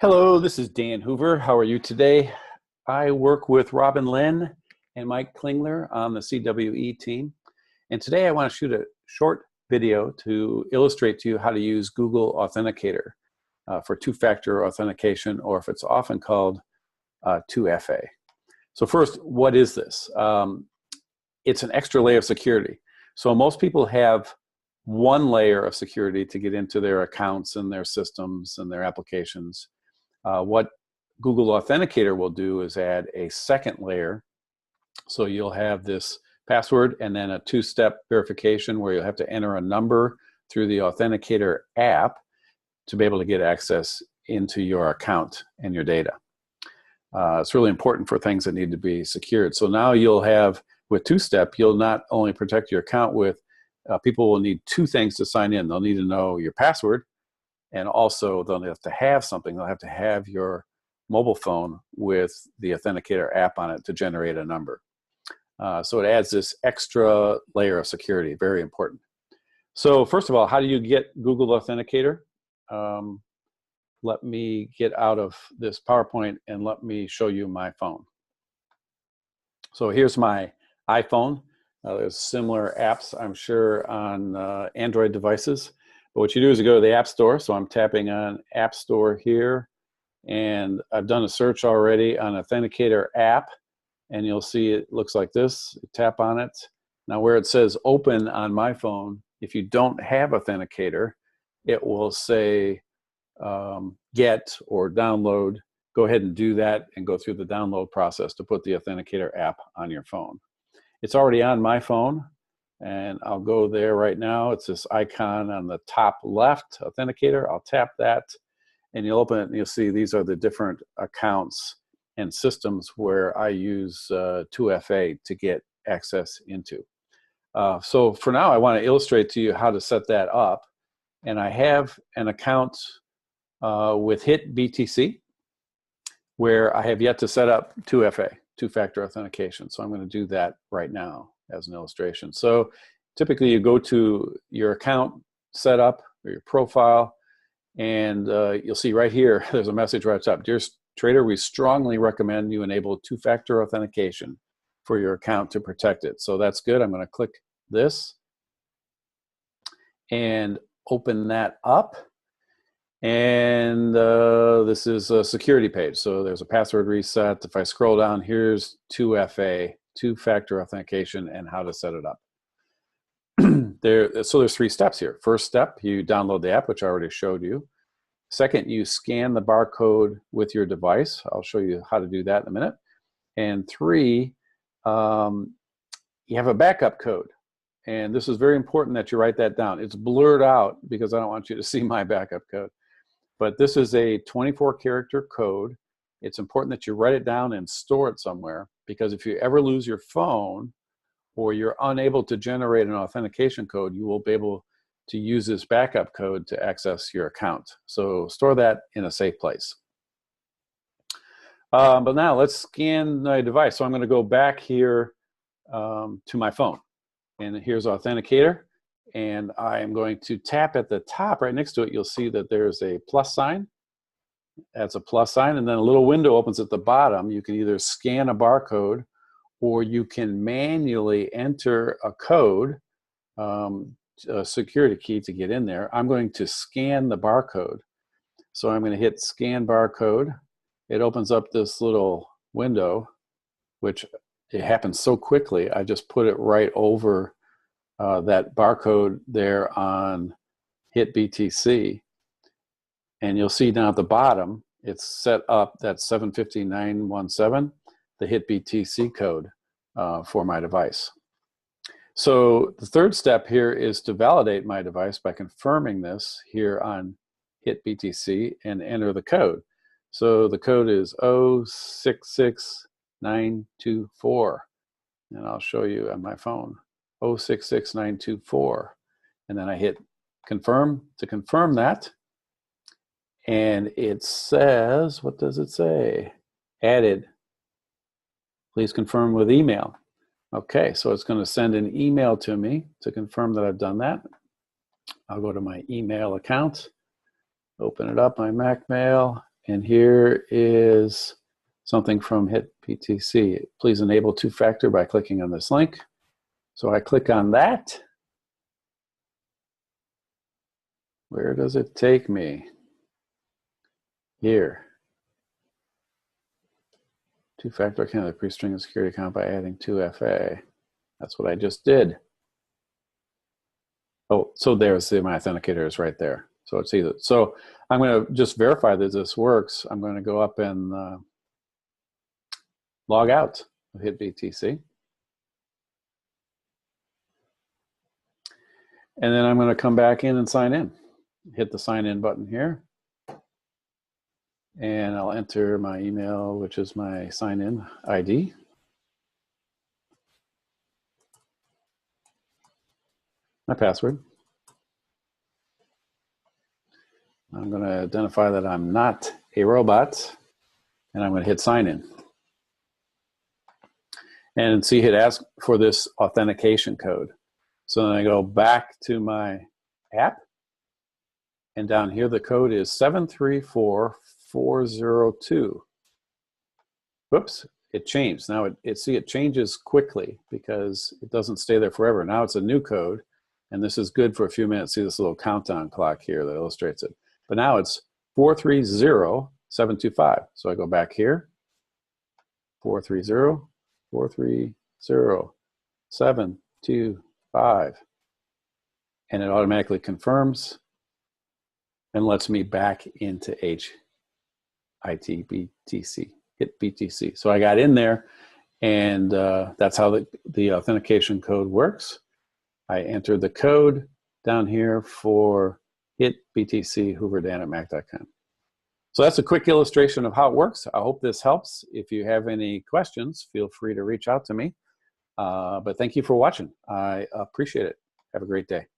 Hello, this is Dan Hoover. How are you today? I work with Robin Lynn and Mike Klingler on the CWE team. And today I want to shoot a short video to illustrate to you how to use Google Authenticator for two-factor authentication, or if it's often called 2FA. So first, what is this? It's an extra layer of security. So most people have one layer of security to get into their accounts and their systems and their applications. What Google Authenticator will do is add a second layer. So you'll have this password and then a two-step verification where you'll have to enter a number through the Authenticator app to be able to get access into your account and your data. It's really important for things that need to be secured. So now you'll have, with two-step, you'll not only protect your account with, people will need two things to sign in. They'll need to know your password, and also they'll have to have something. They'll have to have your mobile phone with the Authenticator app on it to generate a number. So it adds this extra layer of security, very important. So first of all, how do you get Google Authenticator? Let me get out of this PowerPoint and let me show you my phone. So here's my iPhone. There's similar apps, I'm sure, on Android devices. But what you do is you go to the App Store. So I'm tapping on App Store here, and I've done a search already on Authenticator app, and you'll see it looks like this. You tap on it. Now where it says open on my phone, if you don't have Authenticator, it will say get or download. Go ahead and do that and go through the download process to put the Authenticator app on your phone. It's already on my phone, and I'll go there right now. It's this icon on the top left, Authenticator. I'll tap that, and you'll open it, and you'll see these are the different accounts and systems where I use 2FA to get access into. So for now, I want to illustrate to you how to set that up. And I have an account with HitBTC where I have yet to set up 2FA, two-factor authentication. So I'm going to do that right now as an illustration. So typically you go to your account setup or your profile, and you'll see right here, there's a message right up. Dear trader, we strongly recommend you enable two-factor authentication for your account to protect it. So that's good. I'm going to click this and open that up. And this is a security page. So there's a password reset. If I scroll down, here's 2FA, two-factor authentication, and how to set it up. So there's three steps here. First step, you download the app, which I already showed you. Second, you scan the barcode with your device. I'll show you how to do that in a minute. And three, you have a backup code. And this is very important that you write that down. It's blurred out because I don't want you to see my backup code. But this is a 24-character code. It's important that you write it down and store it somewhere, because if you ever lose your phone or you're unable to generate an authentication code, you will be able to use this backup code to access your account. So store that in a safe place. But now let's scan my device. So I'm going to go back here to my phone. And here's Authenticator. And I am going to tap at the top right next to it. You'll see that there's a plus sign. That's a plus sign. And then a little window opens at the bottom. You can either scan a barcode or you can manually enter a code, a security key to get in there. I'm going to scan the barcode. So I'm going to hit scan barcode. It opens up this little window, which it happens so quickly. I just put it right over that barcode there on HitBTC. And you'll see down at the bottom, it's set up that 750917, the HitBTC code for my device. So the third step here is to validate my device by confirming this here on HitBTC and enter the code. So the code is 066924, and I'll show you on my phone, 066924. And then I hit confirm to confirm that. And it says, what does it say? Added. Please confirm with email. Okay, so it's going to send an email to me to confirm that I've done that. I'll go to my email account, open it up, my Mac mail, And here is something from Hit BTC. Please enable two-factor by clicking on this link. So I click on that. Where does it take me? Here. Two-factor authentication pre-string a security account by adding 2FA. That's what I just did. Oh, so there's my authenticator is right there. So it's either. So I'm going to just verify that this works. I'm going to go up and log out of Hit BTC. And then I'm going to come back in and sign in. Hit the sign in button here. And I'll enter my email, which is my sign in ID. My password. I'm going to identify that I'm not a robot, and I'm going to hit sign in. And see it asks for this authentication code. So then I go back to my app, and down here the code is 734402. Whoops, it changed. Now it changes quickly because it doesn't stay there forever. Now it's a new code, and this is good for a few minutes. See this little countdown clock here that illustrates it. But now it's 430725. So I go back here, 430725, and it automatically confirms and lets me back into HIT-BTC, Hit BTC. So I got in there, and that's how the authentication code works. I entered the code down here for Hit BTC hooverdan@mac.com. So that's a quick illustration of how it works. I hope this helps. If you have any questions, feel free to reach out to me. But thank you for watching. I appreciate it. Have a great day.